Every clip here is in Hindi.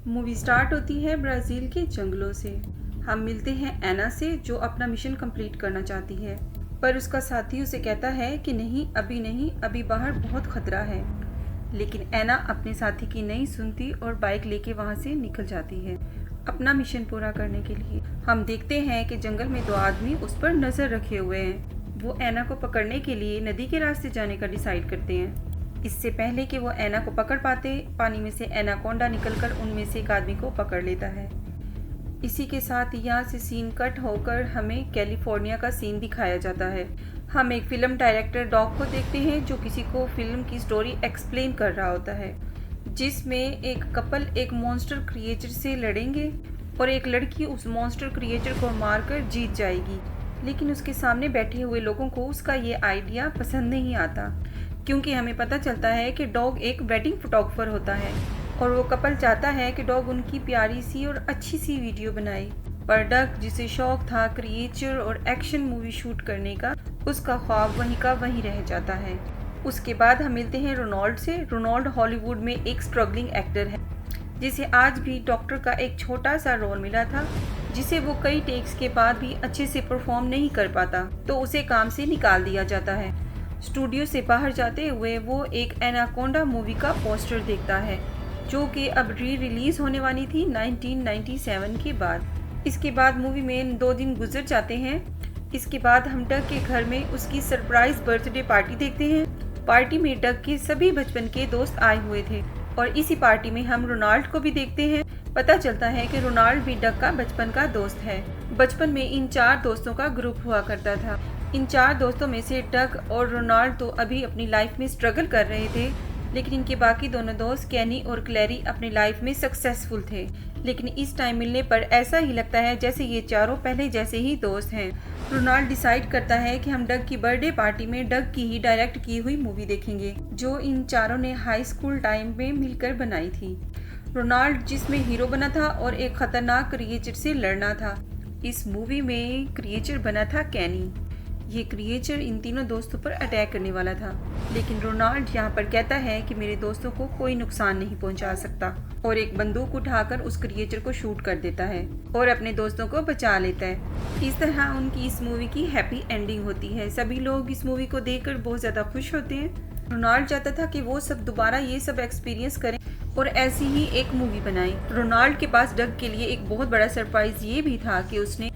मूवी स्टार्ट होती है ब्राज़ील के जंगलों से। हम मिलते हैं एना से, जो अपना मिशन कंप्लीट करना चाहती है, पर उसका साथी उसे कहता है कि नहीं, अभी बाहर बहुत खतरा है। लेकिन एना अपने साथी की नहीं सुनती और बाइक लेके वहाँ से निकल जाती है अपना मिशन पूरा करने के लिए। हम देखते हैं कि जंगल में दो आदमी उस पर नज़र रखे हुए हैं। वो एना को पकड़ने के लिए नदी के रास्ते जाने का डिसाइड करते हैं। इससे पहले कि वो एना को पकड़ पाते, पानी में से एनाकोंडा निकलकर उनमें से एक आदमी को पकड़ लेता है। इसी के साथ यहाँ से सीन कट होकर हमें कैलिफोर्निया का सीन दिखाया जाता है। हम एक फिल्म डायरेक्टर डॉग को देखते हैं जो किसी को फिल्म की स्टोरी एक्सप्लेन कर रहा होता है, जिसमें एक कपल एक मॉन्स्टर क्रिएचर से लड़ेंगे और एक लड़की उस मॉन्स्टर क्रिएचर को मारकर जीत जाएगी। लेकिन उसके सामने बैठे हुए लोगों को उसका ये आइडिया पसंद नहीं आता, क्योंकि हमें पता चलता है कि डॉग एक वेडिंग फोटोग्राफर होता है और वो कपल चाहता है कि डॉग उनकी प्यारी सी और अच्छी सी वीडियो बनाए। पर डक, जिसे शौक था क्रिएचर और एक्शन मूवी शूट करने का, उसका ख्वाब वहीं का वहीं रह जाता है। उसके बाद हम मिलते हैं रोनाल्ड से। रोनाल्ड हॉलीवुड में एक स्ट्रगलिंग एक्टर है, जिसे आज भी डॉक्टर का एक छोटा सा रोल मिला था, जिसे वो कई टेक्स के बाद भी अच्छे से परफॉर्म नहीं कर पाता, तो उसे काम से निकाल दिया जाता है। स्टूडियो से बाहर जाते हुए वो एक एनाकोंडा मूवी का पोस्टर देखता है, जो कि अब रिलीज़ होने वाली थी 1997 के बाद। इसके बाद मूवी में 2 दिन गुजर जाते हैं। इसके बाद हम डक के घर में उसकी सरप्राइज बर्थडे पार्टी देखते हैं। पार्टी में डक के सभी बचपन के दोस्त आए हुए थे और इसी पार्टी में हम रोनाल्ड को भी देखते हैं। पता चलता है कि रोनाल्ड भी डक का बचपन का दोस्त है। बचपन में इन 4 दोस्तों का ग्रुप हुआ करता था। इन 4 दोस्तों में से डक और रोनाल्ड तो अभी अपनी लाइफ में स्ट्रगल कर रहे थे, लेकिन इनके बाकी दोनों दोस्त कैनी और क्लैरी अपनी लाइफ में सक्सेसफुल थे। लेकिन इस टाइम मिलने पर ऐसा ही लगता है जैसे ये चारों पहले जैसे ही दोस्त हैं। रोनाल्ड डिसाइड करता है कि हम डक की बर्थडे पार्टी में डक की ही डायरेक्ट की हुई मूवी देखेंगे, जो इन चारों ने हाई स्कूल टाइम में मिलकर बनाई थी। रोनाल्ड जिसमें हीरो बना था और एक खतरनाक क्रिएचर से लड़ना था। इस मूवी में क्रिएचर बना था कैनी। ये क्रिएचर इन तीनों दोस्तों पर अटैक करने वाला था, लेकिन रोनाल्ड यहाँ पर कहता है कि मेरे दोस्तों को कोई नुकसान नहीं पहुँचा सकता, और एक बंदूक उठाकर उस क्रिएचर को शूट कर देता है और अपने दोस्तों को बचा लेता है। इस तरह उनकी इस मूवी की हैप्पी एंडिंग होती है। सभी लोग इस मूवी को देखकर बहुत ज़्यादा खुश होते हैं। रोनाल्ड चाहता था कि वो सब दोबारा ये सब एक्सपीरियंस करें और ऐसी ही एक मूवी बनाई। रोनाल्ड के पास डक के लिए एक बहुत बड़ा सरप्राइज ये भी था कि उसने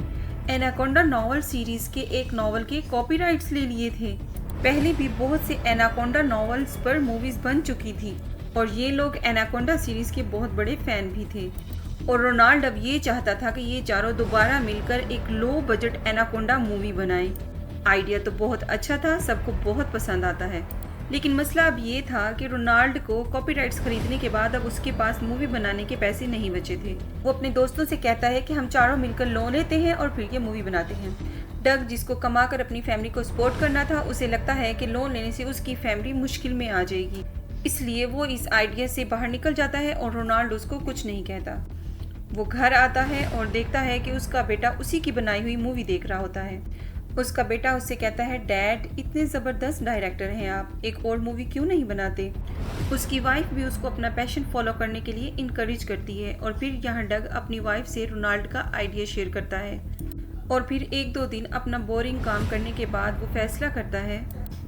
एनाकोंडा नॉवल सीरीज के एक नॉवल के कॉपीराइट्स ले लिए थे। पहले भी बहुत से एनाकोंडा नॉवेल्स पर मूवीज बन चुकी थी और ये लोग एनाकोंडा सीरीज के बहुत बड़े फैन भी थे। और रोनाल्ड अब ये चाहता था कि ये चारों दोबारा मिलकर एक लो बजट एनाकोंडा मूवी बनाएं। आइडिया तो बहुत अच्छा था, सबको बहुत पसंद आता है, लेकिन मसला अब ये था कि रोनाल्ड को कॉपीराइट्स खरीदने के बाद अब उसके पास मूवी बनाने के पैसे नहीं बचे थे। वो अपने दोस्तों से कहता है कि हम चारों मिलकर लोन लेते हैं और फिर ये मूवी बनाते हैं। डग, जिसको कमाकर अपनी फैमिली को सपोर्ट करना था, उसे लगता है कि लोन लेने से उसकी फैमिली मुश्किल में आ जाएगी, इसलिए वो इस आइडिया से बाहर निकल जाता है और रोनाल्ड उसको कुछ नहीं कहता। वो घर आता है और देखता है कि उसका बेटा उसी की बनाई हुई मूवी देख रहा होता है। उसका बेटा उससे कहता है, डैड, इतने ज़बरदस्त डायरेक्टर हैं आप, एक और मूवी क्यों नहीं बनाते। उसकी वाइफ भी उसको अपना पैशन फॉलो करने के लिए इनकरेज करती है और फिर यहाँ डग अपनी वाइफ से रोनाल्ड का आइडिया शेयर करता है और फिर 1-2 दिन अपना बोरिंग काम करने के बाद वो फैसला करता है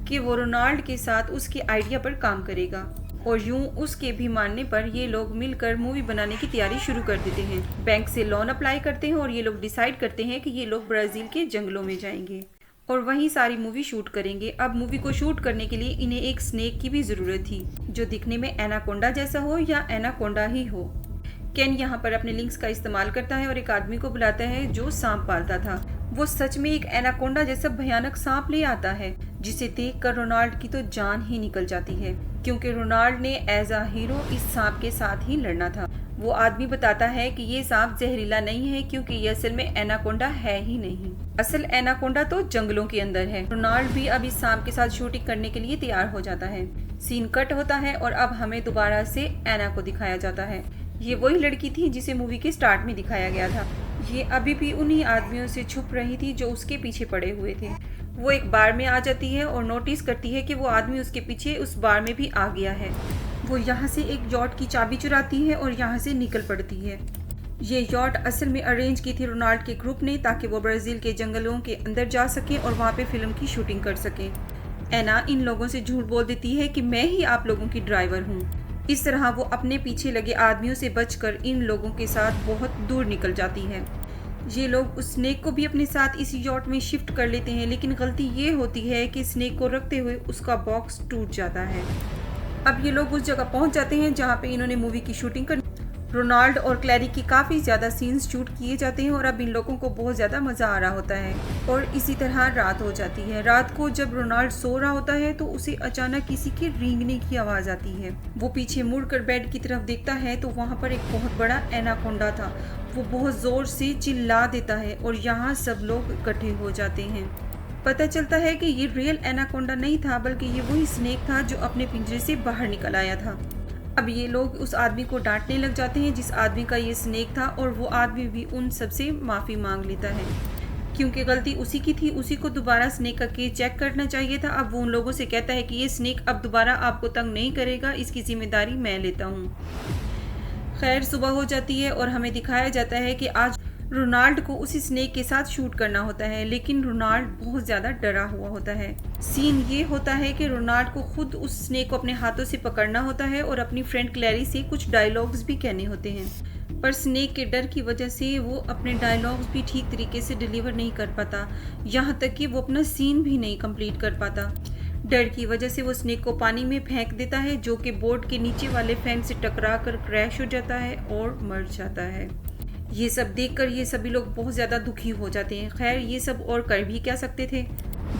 कि वो रोनाल्ड के साथ उसके आइडिया पर काम करेगा। और यूं उसके भी मानने पर ये लोग मिलकर मूवी बनाने की तैयारी शुरू कर देते हैं। बैंक से लोन अप्लाई करते हैं और ये लोग डिसाइड करते हैं कि ये लोग ब्राज़ील के जंगलों में जाएंगे और वहीं सारी मूवी शूट करेंगे। अब मूवी को शूट करने के लिए इन्हें एक स्नेक की भी ज़रूरत थी, जो दिखने में एनाकोंडा जैसा हो या एनाकोंडा ही हो। केन यहाँ पर अपने लिंक्स का इस्तेमाल करता है और एक आदमी को बुलाता है जो सांप पालता था। वो सच में एक एनाकोंडा जैसा भयानक सांप ले आता है, जिसे देखकर रोनाल्ड की तो जान ही निकल जाती है, क्योंकि रोनाल्ड ने एज अ हीरो इस सांप के साथ ही लड़ना था। वो आदमी बताता है कि ये सांप जहरीला नहीं है, क्योंकि ये असल में एनाकोंडा है ही नहीं। असल एनाकोंडा तो जंगलों के अंदर है। रोनाल्ड भी अब इस सांप के साथ शूटिंग करने के लिए तैयार हो जाता है। सीन कट होता है और अब हमें दोबारा से एना को दिखाया जाता है। ये वही लड़की थी जिसे मूवी के स्टार्ट में दिखाया गया था। ये अभी भी उन्हीं आदमियों से छुप रही थी जो उसके पीछे पड़े हुए थे। वो एक बार में आ जाती है और नोटिस करती है कि वो आदमी उसके पीछे उस बार में भी आ गया है। वो यहाँ से एक यॉट की चाबी चुराती है और यहाँ से निकल पड़ती है। ये यॉट असल में अरेंज की थी रोनाल्ड के ग्रुप ने, ताकि वो ब्राज़ील के जंगलों के अंदर जा सकें और वहाँ पे फिल्म की शूटिंग कर सकें। एना इन लोगों से झूठ बोल देती है कि मैं ही आप लोगों की ड्राइवर हूँ। इस तरह वो अपने पीछे लगे आदमियों से बचकर इन लोगों के साथ बहुत दूर निकल जाती है। ये लोग उस स्नेक को भी अपने साथ इसी यॉट में शिफ्ट कर लेते हैं, लेकिन गलती ये होती है कि स्नेक को रखते हुए उसका बॉक्स टूट जाता है। अब ये लोग उस जगह पहुंच जाते हैं जहां पे इन्होंने मूवी की शूटिंग करनी। रोनाल्ड और क्लैरी की काफ़ी ज़्यादा सीन्स शूट किए जाते हैं और अब इन लोगों को बहुत ज़्यादा मज़ा आ रहा होता है। और इसी तरह रात हो जाती है। रात को जब रोनाल्ड सो रहा होता है तो उसे अचानक किसी के रेंगने की आवाज़ आती है। वो पीछे मुड़कर बेड की तरफ देखता है तो वहाँ पर एक बहुत बड़ा एनाकोंडा था। वो बहुत ज़ोर से चिल्ला देता है और यहाँ सब लोग इकट्ठे हो जाते हैं। पता चलता है कि ये रियल एनाकोंडा नहीं था, बल्कि ये वही स्नेक था जो अपने पिंजरे से बाहर निकल आया था। अब ये लोग उस आदमी को डांटने लग जाते हैं जिस आदमी का ये स्नेक था, और वो आदमी भी उन सबसे माफ़ी मांग लेता है क्योंकि गलती उसी की थी। उसी को दोबारा स्नेक का केस चेक करना चाहिए था। अब वो उन लोगों से कहता है कि ये स्नेक अब दोबारा आपको तंग नहीं करेगा, इसकी जिम्मेदारी मैं लेता हूँ। खैर, सुबह हो जाती है और हमें दिखाया जाता है कि आज रोनाल्ड को उसी स्नेक के साथ शूट करना होता है, लेकिन रोनाल्ड बहुत ज़्यादा डरा हुआ होता है। सीन ये होता है कि रोनाल्ड को खुद उस स्नेक को अपने हाथों से पकड़ना होता है और अपनी फ्रेंड क्लैरी से कुछ डायलॉग्स भी कहने होते हैं, पर स्नेक के डर की वजह से वो अपने डायलॉग्स भी ठीक तरीके से डिलीवर नहीं कर पाता, यहाँ तक कि वो अपना सीन भी नहीं कंप्लीट कर पाता। डर की वजह से वो स्नेक को पानी में फेंक देता है, जो कि बोर्ड के नीचे वाले फैन से टकरा कर क्रैश हो जाता है और मर जाता है। ये सब देखकर ये सभी लोग बहुत ज़्यादा दुखी हो जाते हैं। खैर, ये सब और कर भी क्या सकते थे।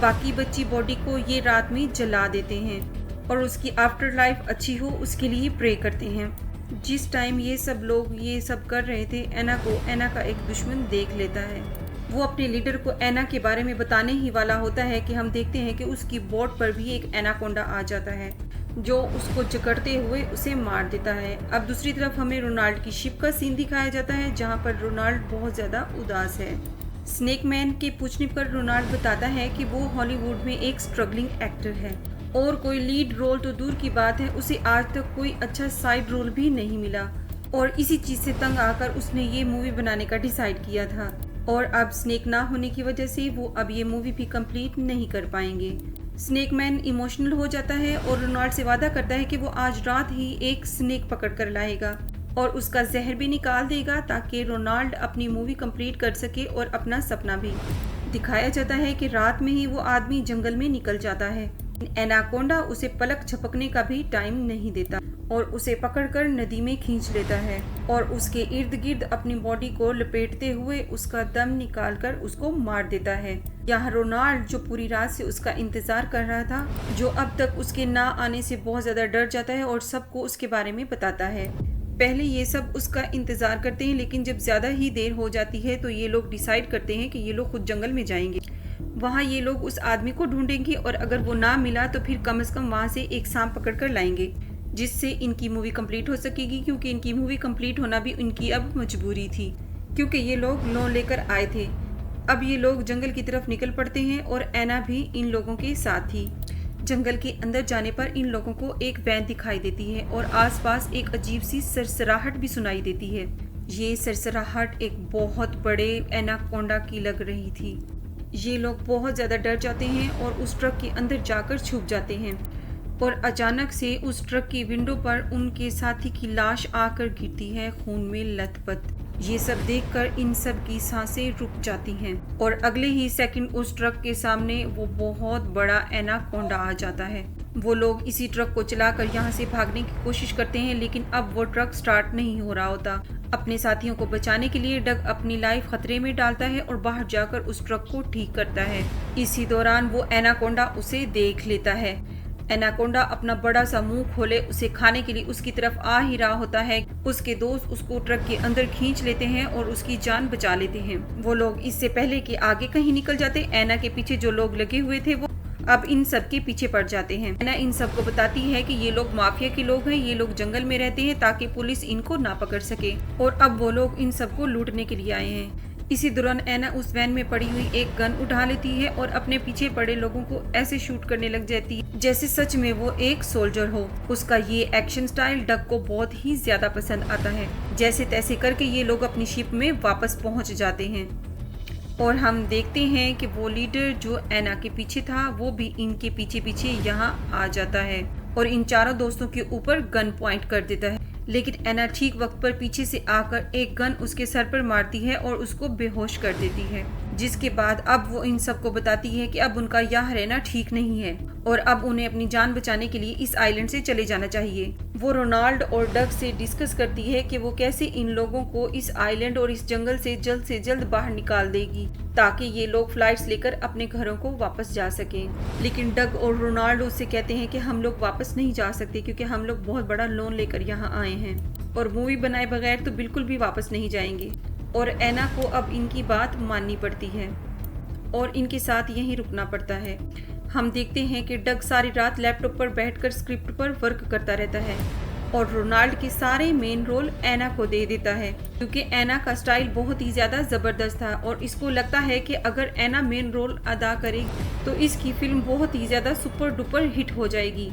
बाकी बच्ची बॉडी को ये रात में जला देते हैं और उसकी आफ्टर लाइफ अच्छी हो उसके लिए प्रे करते हैं। जिस टाइम ये सब लोग ये सब कर रहे थे, एना का एक दुश्मन देख लेता है। वो अपने लीडर को एना के बारे में बताने ही वाला होता है कि हम देखते हैं कि उसकी बोट पर भी एक एनाकोंडा आ जाता है जो उसको जकड़ते हुए उसे मार देता है। अब दूसरी तरफ हमें रोनाल्ड की शिप का सीन दिखाया जाता है जहाँ पर रोनाल्ड बहुत ज़्यादा उदास है। स्नेक मैन के पूछने पर रोनाल्ड बताता है कि वो हॉलीवुड में एक स्ट्रगलिंग एक्टर है और कोई लीड रोल तो दूर की बात है, उसे आज तक कोई अच्छा साइड रोल भी नहीं मिला और इसी चीज़ से तंग आकर उसने ये मूवी बनाने का डिसाइड किया था। और अब स्नेक ना होने की वजह से वो अब ये मूवी भी कंप्लीट नहीं कर पाएंगे। स्नेक मैन इमोशनल हो जाता है और रोनाल्ड से वादा करता है कि वो आज रात ही एक स्नेक पकड़ कर लाएगा और उसका जहर भी निकाल देगा ताकि रोनाल्ड अपनी मूवी कंप्लीट कर सके और अपना सपना भी। दिखाया जाता है कि रात में ही वो आदमी जंगल में निकल जाता है। एनाकोंडा उसे पलक झपकने का भी टाइम नहीं देता और उसे पकड़कर नदी में खींच लेता है और उसके इर्द गिर्द अपनी बॉडी को लपेटते हुए उसका दम निकालकर उसको मार देता है। यहाँ रोनाल्ड, जो पूरी रात से उसका इंतजार कर रहा था, जो अब तक उसके ना आने से बहुत ज़्यादा डर जाता है और सबको उसके बारे में बताता है। पहले ये सब उसका इंतज़ार करते हैं, लेकिन जब ज़्यादा ही देर हो जाती है तो ये लोग डिसाइड करते हैं कि ये लोग खुद जंगल में जाएंगे। वहाँ ये लोग उस आदमी को ढूंढेंगे और अगर वो ना मिला तो फिर कम से कम वहाँ से एक सांप पकड़ कर लाएंगे, जिससे इनकी मूवी कंप्लीट हो सकेगी, क्योंकि इनकी मूवी कंप्लीट होना भी इनकी अब मजबूरी थी, क्योंकि ये लोग लोन लेकर आए थे। अब ये लोग जंगल की तरफ निकल पड़ते हैं और एना भी इन लोगों के साथ थी। जंगल के अंदर जाने पर इन लोगों को एक वैन दिखाई देती है और आसपास एक अजीब सी सरसराहट भी सुनाई देती है। ये सरसराहट एक बहुत बड़े एनाकोंडा की लग रही थी। ये लोग बहुत ज़्यादा डर जाते हैं और उस ट्रक के अंदर जाकर छुप जाते हैं और अचानक से उस ट्रक की विंडो पर उनके साथी की लाश आकर गिरती है, खून में लथपथ। ये सब देखकर इन सब की सांसें रुक जाती हैं और अगले ही सेकंड उस ट्रक के सामने वो बहुत बड़ा एनाकोंडा आ जाता है। वो लोग इसी ट्रक को चलाकर यहाँ से भागने की कोशिश करते हैं, लेकिन अब वो ट्रक स्टार्ट नहीं हो रहा होता। अपने साथियों को बचाने के लिए डग अपनी लाइफ खतरे में डालता है और बाहर जाकर उस ट्रक को ठीक करता है। इसी दौरान वो एनाकोंडा उसे देख लेता है। एनाकोंडा अपना बड़ा सा मुंह खोले उसे खाने के लिए उसकी तरफ आ ही रहा होता है। उसके दोस्त उसको ट्रक के अंदर खींच लेते हैं और उसकी जान बचा लेते हैं। वो लोग इससे पहले कि आगे कहीं निकल जाते, एना के पीछे जो लोग लगे हुए थे वो अब इन सब के पीछे पड़ जाते हैं। एना इन सबको बताती है कि ये लोग माफिया के लोग हैं, ये लोग जंगल में रहते हैं ताकि पुलिस इनको ना पकड़ सके और अब वो लोग इन सबको लूटने के लिए आए हैं। इसी दौरान एना उस वैन में पड़ी हुई एक गन उठा लेती है और अपने पीछे पड़े लोगों को ऐसे शूट करने लग जाती है जैसे सच में वो एक सोल्जर हो। उसका ये एक्शन स्टाइल डग को बहुत ही ज्यादा पसंद आता है। जैसे तैसे करके ये लोग अपनी शिप में वापस पहुंच जाते हैं और हम देखते हैं कि वो लीडर जो एना के पीछे था वो भी इनके पीछे पीछे यहाँ आ जाता है और इन चारों दोस्तों के ऊपर गन पॉइंट कर देता है। लेकिन एना ठीक वक्त पर पीछे से आकर एक गन उसके सर पर मारती है और उसको बेहोश कर देती है, जिसके बाद अब वो इन सबको बताती है कि अब उनका यहाँ रहना ठीक नहीं है और अब उन्हें अपनी जान बचाने के लिए इस आइलैंड से चले जाना चाहिए। वो रोनाल्ड और डग से डिस्कस करती है कि वो कैसे इन लोगों को इस आइलैंड और इस जंगल से जल्द बाहर निकाल देगी ताकि ये लोग फ्लाइट्स लेकर अपने घरों को वापस जा सकें। लेकिन डग और रोनाल्ड उससे कहते हैं कि हम लोग वापस नहीं जा सकते क्योंकि हम लोग बहुत बड़ा लोन लेकर यहाँ आए हैं और मूवी बनाए बगैर तो बिल्कुल भी वापस नहीं जाएंगे। और एना को अब इनकी बात माननी पड़ती है और इनके साथ यहीं रुकना पड़ता है। हम देखते हैं कि डग सारी रात लैपटॉप पर बैठकर स्क्रिप्ट पर वर्क करता रहता है और रोनाल्ड के सारे मेन रोल एना को दे देता है क्योंकि एना का स्टाइल बहुत ही ज़्यादा ज़बरदस्त था और इसको लगता है कि अगर एना मेन रोल अदा करे तो इसकी फिल्म बहुत ही ज़्यादा सुपर डुपर हिट हो जाएगी।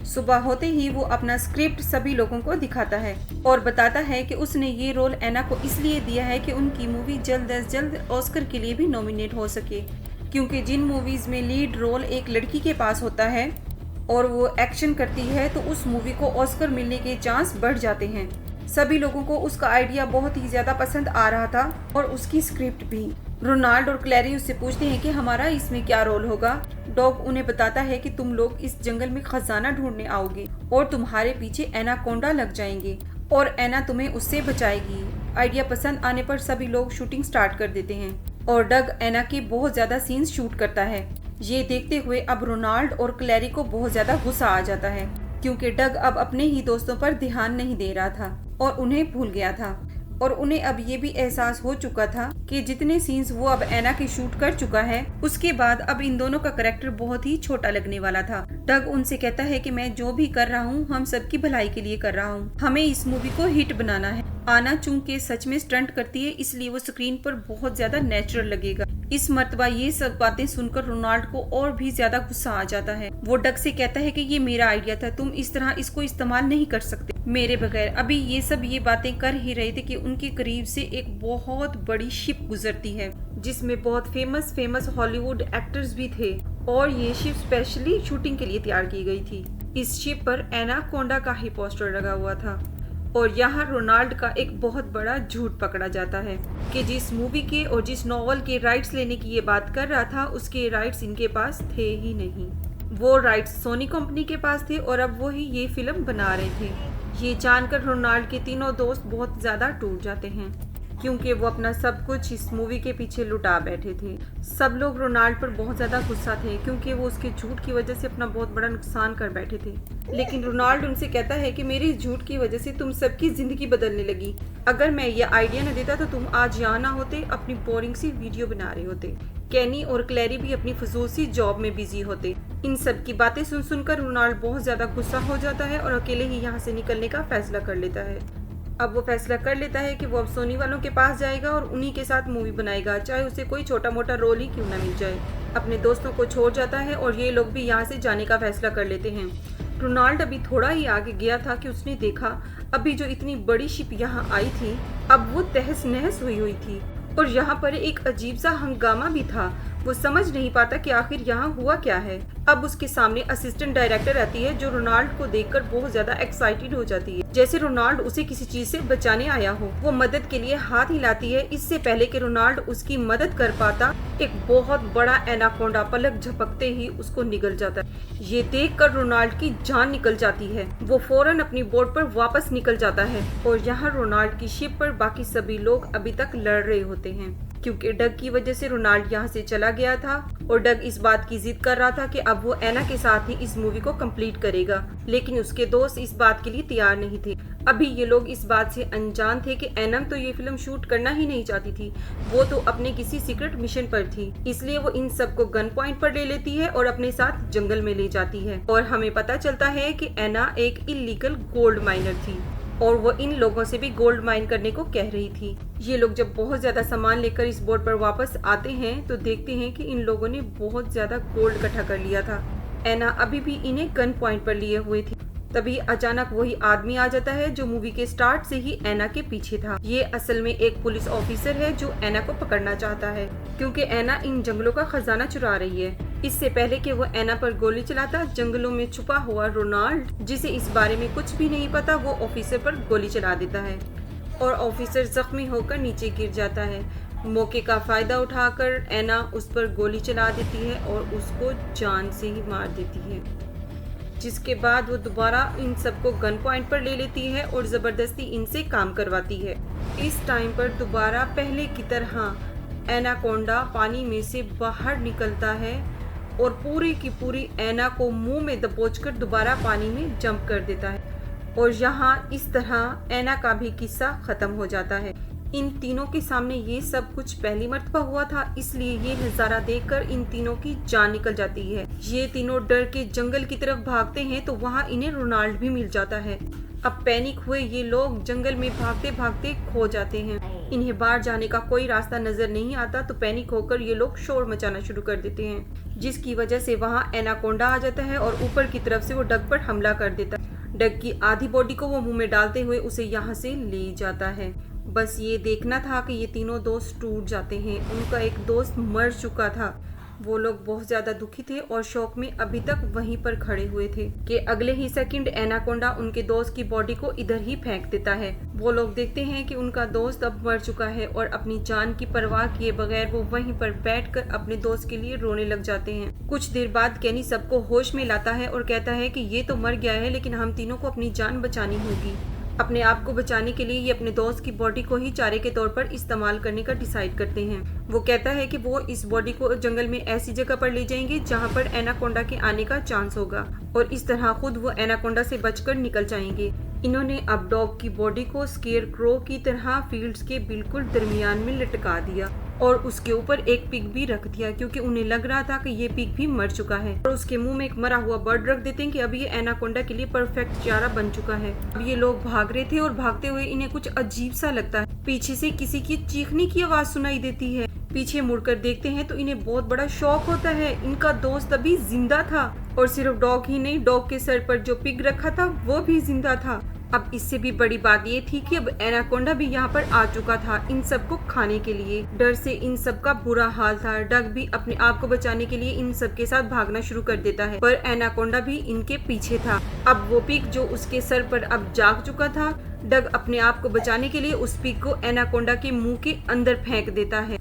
सुबह होते ही वो अपना स्क्रिप्ट सभी लोगों को दिखाता है और बताता है कि उसने ये रोल एना को इसलिए दिया है कि उनकी मूवी जल्द अज जल्द ऑस्कर के लिए भी नॉमिनेट हो सके, क्योंकि जिन मूवीज़ में लीड रोल एक लड़की के पास होता है और वो एक्शन करती है तो उस मूवी को ऑस्कर मिलने के चांस बढ़ जाते हैं। सभी लोगों को उसका आइडिया बहुत ही ज़्यादा पसंद आ रहा था और उसकी स्क्रिप्ट भी। रोनाल्ड और क्लैरी उससे पूछते हैं कि हमारा इसमें क्या रोल होगा। डॉग उन्हें बताता है कि तुम लोग इस जंगल में खजाना ढूंढने आओगे और तुम्हारे पीछे एनाकोंडा लग जाएंगे और एना तुम्हें उससे बचाएगी। आइडिया पसंद आने पर सभी लोग शूटिंग स्टार्ट कर देते हैं और डग एना के बहुत ज़्यादा सीन्स शूट करता है। ये देखते हुए अब रोनाल्ड और क्लैरी को बहुत ज़्यादा गुस्सा आ जाता है क्योंकि डग अब अपने ही दोस्तों पर ध्यान नहीं दे रहा था और उन्हें भूल गया था और उन्हें अब ये भी एहसास हो चुका था कि जितने सीन्स वो अब एना के शूट कर चुका है उसके बाद अब इन दोनों का करैक्टर बहुत ही छोटा लगने वाला था। डग उनसे कहता है कि मैं जो भी कर रहा हूँ हम सबकी भलाई के लिए कर रहा हूँ, हमें इस मूवी को हिट बनाना है। आना चूंकि सच में स्टंट करती है इसलिए वो स्क्रीन पर बहुत ज्यादा नेचुरल लगेगा। इस मर्तबा ये सब बातें सुनकर रोनाल्ड को और भी ज्यादा गुस्सा आ जाता है। वो डग से कहता है कि ये मेरा आइडिया था, तुम इस तरह इसको इस्तेमाल नहीं कर सकते मेरे बगैर। अभी ये बातें कर ही रहे थे कि उनके करीब से एक बहुत बड़ी शिप गुजरती है जिसमें बहुत फेमस हॉलीवुड एक्टर्स भी थे और ये शिप स्पेशली शूटिंग के लिए तैयार की गई थी। इस शिप पर एनाकोंडा का ही पोस्टर लगा हुआ था और यहाँ रोनाल्ड का एक बहुत बड़ा झूठ पकड़ा जाता है कि जिस मूवी के और जिस नॉवल के राइट्स लेने की ये बात कर रहा था उसके राइट्स इनके पास थे ही नहीं। वो राइट्स सोनी कंपनी के पास थे और अब वो ही ये फिल्म बना रहे थे। ये जानकर रोनाल्ड के तीनों दोस्त बहुत ज़्यादा टूट जाते हैं क्योंकि वो अपना सब कुछ इस मूवी के पीछे लुटा बैठे थे। सब लोग रोनाल्ड पर बहुत ज़्यादा गुस्सा थे क्योंकि वो उसके झूठ की वजह से अपना बहुत बड़ा नुकसान कर बैठे थे। लेकिन रोनाल्ड उनसे कहता है कि मेरी झूठ की वजह से तुम सबकी ज़िंदगी बदलने लगी। अगर मैं ये आइडिया न देता तो तुम आज यहाँ ना होते, अपनी बोरिंग सी वीडियो बना रहे होते। कैनी और क्लैरी भी अपनी फजूल सी जॉब में बिजी होते। इन सब की बातें सुनकर रोनाल्ड बहुत ज़्यादा गुस्सा हो जाता है और अकेले ही यहाँ से निकलने का फैसला कर लेता है। अब वो फैसला कर लेता है कि वो अब सोनी वालों के पास जाएगा और उन्हीं के साथ मूवी बनाएगा, चाहे उसे कोई छोटा मोटा रोल ही क्यों ना मिल जाए। अपने दोस्तों को छोड़ जाता है और ये लोग भी यहाँ से जाने का फैसला कर लेते हैं। रोनाल्ड अभी थोड़ा ही आगे गया था कि उसने देखा अभी जो इतनी बड़ी शिप यहाँ आई थी अब वो तहस नहस हुई थी और यहाँ पर एक अजीब सा हंगामा भी था। वो समझ नहीं पाता कि आखिर यहाँ हुआ क्या है। अब उसके सामने असिस्टेंट डायरेक्टर आती है जो रोनाल्ड को देखकर बहुत ज्यादा एक्साइटेड हो जाती है, जैसे रोनाल्ड उसे किसी चीज से बचाने आया हो। वो मदद के लिए हाथ हिलाती है। इससे पहले कि रोनाल्ड उसकी मदद कर पाता एक बहुत बड़ा एनाकोंडा पलक झपकते ही उसको निगल जाता है। ये देखकर रोनाल्ड की जान निकल जाती है। वो फौरन अपनी बोट पर वापस निकल जाता है और यहाँ रोनाल्ड की शिप पर बाकी सभी लोग अभी तक लड़ रहे होते हैं क्योंकि डग की वजह से रोनाल्ड यहाँ से चला गया था और डग इस बात की जिद कर रहा था कि अब वो एना के साथ ही इस मूवी को कंप्लीट करेगा। लेकिन उसके दोस्त इस बात के लिए तैयार नहीं थे। अभी ये लोग इस बात से अनजान थे कि एनम तो ये फिल्म शूट करना ही नहीं चाहती थी, वो तो अपने किसी सीक्रेट मिशन पर थी। इसलिए वो इन सबको गन पॉइंट पर ले लेती है और अपने साथ जंगल में ले जाती है और हमें पता चलता है कि एना एक इलीगल गोल्ड माइनर थी। और वो इन लोगों से भी गोल्ड माइन करने को कह रही थी। ये लोग जब बहुत ज्यादा सामान लेकर इस बोट पर वापस आते हैं तो देखते हैं कि इन लोगों ने बहुत ज्यादा गोल्ड इकट्ठा कर लिया था। एना अभी भी इन्हें गन पॉइंट पर लिए हुए थी। तभी अचानक वही आदमी आ जाता है जो मूवी के स्टार्ट से ही एना के पीछे था। ये असल में एक पुलिस ऑफिसर है जो एना को पकड़ना चाहता है, क्योंकि एना इन जंगलों का खजाना चुरा रही है। इससे पहले कि वो एना पर गोली चलाता, जंगलों में छुपा हुआ रोनाल्ड, जिसे इस बारे में कुछ भी नहीं पता, वो ऑफिसर पर गोली चला देता है और ऑफिसर जख्मी होकर नीचे गिर जाता है। मौके का फायदा उठाकर एना उस पर गोली चला देती है और उसको जान से ही मार देती है, जिसके बाद वो दोबारा इन सबको गन पॉइंट पर ले लेती है और ज़बरदस्ती इनसे काम करवाती है। इस टाइम पर दोबारा पहले की तरह एनाकोंडा पानी में से बाहर निकलता है और पूरी की पूरी एना को मुंह में दबोचकर दोबारा पानी में जंप कर देता है और यहाँ इस तरह एना का भी किस्सा खत्म हो जाता है। इन तीनों के सामने ये सब कुछ पहली मर्तबा हुआ था, इसलिए ये नज़ारा देखकर इन तीनों की जान निकल जाती है। ये तीनों डर के जंगल की तरफ भागते हैं तो वहाँ इन्हें रोनाल्ड भी मिल जाता है। अब पैनिक हुए ये लोग जंगल में भागते भागते खो जाते हैं। इन्हें बाहर जाने का कोई रास्ता नजर नहीं आता तो पैनिक होकर ये लोग शोर मचाना शुरू कर देते हैं, जिसकी वजह से वहाँ एनाकोंडा आ जाता है और ऊपर की तरफ से वो डग पर हमला कर देता है। डग की आधी बॉडी को वो मुंह में डालते हुए उसे यहाँ से ले जाता है। बस ये देखना था कि ये तीनों दोस्त टूट जाते हैं। उनका एक दोस्त मर चुका था। वो लोग बहुत ज्यादा दुखी थे और शौक में अभी तक वहीं पर खड़े हुए थे कि अगले ही सेकंड एनाकोंडा उनके दोस्त की बॉडी को इधर ही फेंक देता है। वो लोग देखते हैं कि उनका दोस्त अब मर चुका है और अपनी जान की परवाह किए बगैर वो वहीं पर बैठकर अपने दोस्त के लिए रोने लग जाते हैं। कुछ देर बाद केनी सबको होश में लाता है और कहता है कि ये तो मर गया है, लेकिन हम तीनों को अपनी जान बचानी होगी। अपने आप को बचाने के लिए ये अपने दोस्त की बॉडी को ही चारे के तौर पर इस्तेमाल करने का डिसाइड करते हैं। वो कहता है कि वो इस बॉडी को जंगल में ऐसी जगह पर ले जाएंगे जहां पर एनाकोंडा के आने का चांस होगा और इस तरह खुद वो एनाकोंडा से बचकर निकल जाएंगे। इन्होंने अब डॉग की बॉडी को स्केयर क्रो की तरह फील्ड्स के बिल्कुल दरमियान में लटका दिया और उसके ऊपर एक पिग भी रख दिया, क्योंकि उन्हें लग रहा था कि ये पिग भी मर चुका है। और उसके मुंह में एक मरा हुआ बर्ड रख देते हैं कि अब ये एनाकोंडा के लिए परफेक्ट चारा बन चुका है। अब ये लोग भाग रहे थे और भागते हुए इन्हें कुछ अजीब सा लगता है। पीछे से किसी की चीखने की आवाज सुनाई देती है। पीछे मुड़कर देखते हैं तो इन्हें बहुत बड़ा शॉक होता है। इनका दोस्त अभी जिंदा था और सिर्फ डॉग ही नहीं, डॉग के सर पर जो पिग रखा था वो भी जिंदा था। अब इससे भी बड़ी बात ये थी कि अब एनाकोंडा भी यहाँ पर आ चुका था इन सबको खाने के लिए। डर से इन सब का बुरा हाल था। डग भी अपने आप को बचाने के लिए इन सब के साथ भागना शुरू कर देता है, पर एनाकोंडा भी इनके पीछे था। अब वो पिग जो उसके सर पर अब जाग चुका था, डग अपने आप को बचाने के लिए उस पिग को एनाकोंडा के मुंह के अंदर फेंक देता है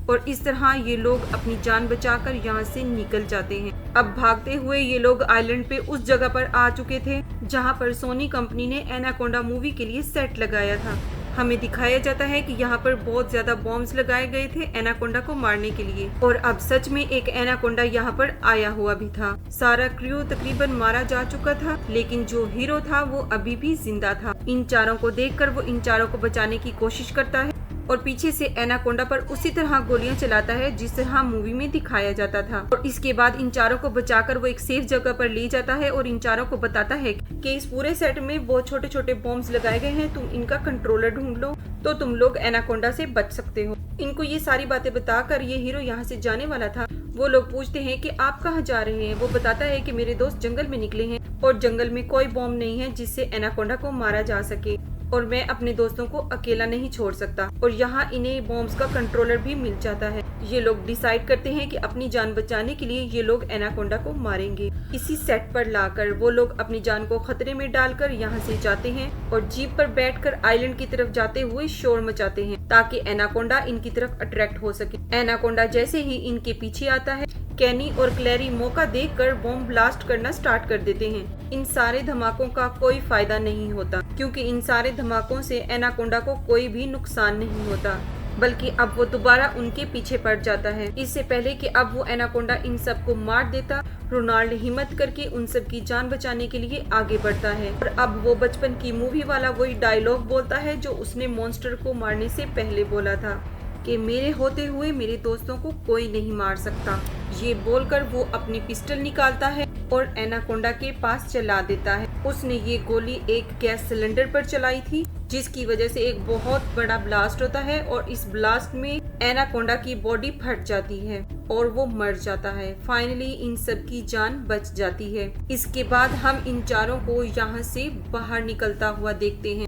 और इस तरह ये लोग अपनी जान बचाकर यहाँ से निकल जाते हैं। अब भागते हुए ये लोग आइलैंड पे उस जगह पर आ चुके थे जहाँ पर सोनी कंपनी ने एनाकोंडा मूवी के लिए सेट लगाया था। हमें दिखाया जाता है कि यहाँ पर बहुत ज्यादा बॉम्ब्स लगाए गए थे एनाकोंडा को मारने के लिए और अब सच में एक एनाकोंडा यहाँ पर आया हुआ भी था। सारा क्रू तकरीबन मारा जा चुका था, लेकिन जो हीरो था वो अभी भी जिंदा था। इन चारों को देखकर वो इन चारों को बचाने की कोशिश करता है और पीछे से एनाकोंडा पर उसी तरह गोलियां चलाता है जिस तरह मूवी में दिखाया जाता था। और इसके बाद इन चारों को बचाकर वो एक सेफ जगह पर ले जाता है और इन चारों को बताता है कि इस पूरे सेट में बहुत छोटे छोटे बॉम्ब्स लगाए गए हैं, तुम इनका कंट्रोलर ढूंढ लो तो तुम लोग एनाकोंडा से बच सकते हो। इनको ये सारी बातें बताकर ये हीरो यहाँ से जाने वाला था। वो लोग पूछते हैं कि आप कहाँ जा रहे हैं। वो बताता है कि मेरे दोस्त जंगल में निकले हैं और जंगल में कोई बॉम्ब नहीं है जिससे एनाकोंडा को मारा जा सके और मैं अपने दोस्तों को अकेला नहीं छोड़ सकता। और यहाँ इन्हें बॉम्ब्स का कंट्रोलर भी मिल जाता है। ये लोग डिसाइड करते हैं कि अपनी जान बचाने के लिए ये लोग एनाकोंडा को मारेंगे। इसी सेट पर लाकर वो लोग अपनी जान को खतरे में डालकर यहाँ से जाते हैं और जीप पर बैठकर आइलैंड की तरफ जाते हुए शोर मचाते हैं ताकि एनाकोंडा इनकी तरफ अट्रैक्ट हो सके। एनाकोंडा जैसे ही इनके पीछे आता है, केनी और क्लैरी मौका देखकर बॉम्ब ब्लास्ट करना स्टार्ट कर देते हैं। इन सारे धमाकों का कोई फायदा नहीं होता, क्योंकि इन सारे धमाकों से एनाकोंडा को कोई भी नुकसान नहीं होता, बल्कि अब वो दोबारा उनके पीछे पड़ जाता है। इससे पहले कि अब वो एनाकोंडा इन सबको मार देता, रोनाल्ड हिम्मत करके उन सब की जान बचाने के लिए आगे बढ़ता है और अब वो बचपन की मूवी वाला वही डायलॉग बोलता है जो उसने मॉन्स्टर को मारने से पहले बोला था कि मेरे होते हुए मेरे दोस्तों को कोई नहीं मार सकता। ये बोलकर वो अपनी पिस्टल निकालता है और एनाकोंडा के पास चला देता है। उसने ये गोली एक गैस सिलेंडर पर चलाई थी, जिसकी वजह से एक बहुत बड़ा ब्लास्ट होता है और इस ब्लास्ट में एनाकोंडा की बॉडी फट जाती है और वो मर जाता है। फाइनली इन सब की जान बच जाती है। इसके बाद हम इन चारों को यहाँ से बाहर निकलता हुआ देखते हैं।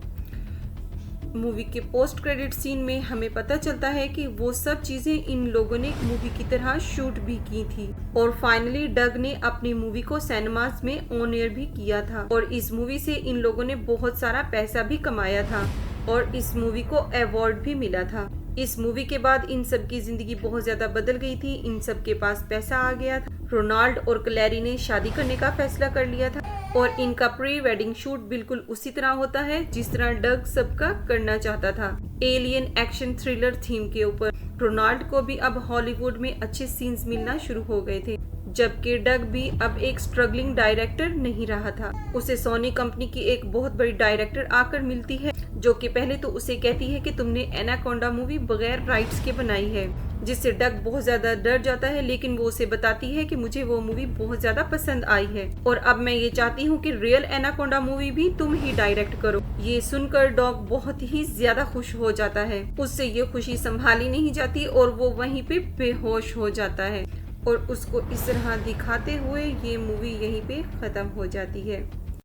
मूवी के पोस्ट क्रेडिट सीन में हमें पता चलता है कि वो सब चीजें इन लोगों ने मूवी की तरह शूट भी की थी और फाइनली डग ने अपनी मूवी को सिनेमास में ऑन एयर भी किया था और इस मूवी से इन लोगों ने बहुत सारा पैसा भी कमाया था और इस मूवी को अवार्ड भी मिला था। इस मूवी के बाद इन सब की जिंदगी बहुत ज्यादा बदल गई थी। इन सब के पास पैसा आ गया था। रोनाल्ड और क्लैरी ने शादी करने का फैसला कर लिया था और इनका प्री वेडिंग शूट बिल्कुल उसी तरह होता है जिस तरह डग सबका करना चाहता था, एलियन एक्शन थ्रिलर थीम के ऊपर। रोनाल्ड को भी अब हॉलीवुड में अच्छे सीन्स मिलना शुरू हो गए थे, जबकि डग भी अब एक स्ट्रगलिंग डायरेक्टर नहीं रहा था। उसे सोनी कंपनी की एक बहुत बड़ी डायरेक्टर आकर मिलती है, जो कि पहले तो उसे कहती है कि तुमने एनाकोंडा मूवी बगैर राइट्स के बनाई है, जिससे डग बहुत ज्यादा डर जाता है। लेकिन वो उसे बताती है कि मुझे वो मूवी बहुत ज्यादा पसंद आई है और अब मैं ये चाहती हूँ कि रियल एनाकोंडा मूवी भी तुम ही डायरेक्ट करो। ये सुनकर डॉग बहुत ही ज्यादा खुश हो जाता है। उससे ये खुशी संभाली नहीं जाती और वो वहीं पे बेहोश हो जाता है और उसको इस तरह दिखाते हुए ये मूवी यहीं पे खत्म हो जाती है।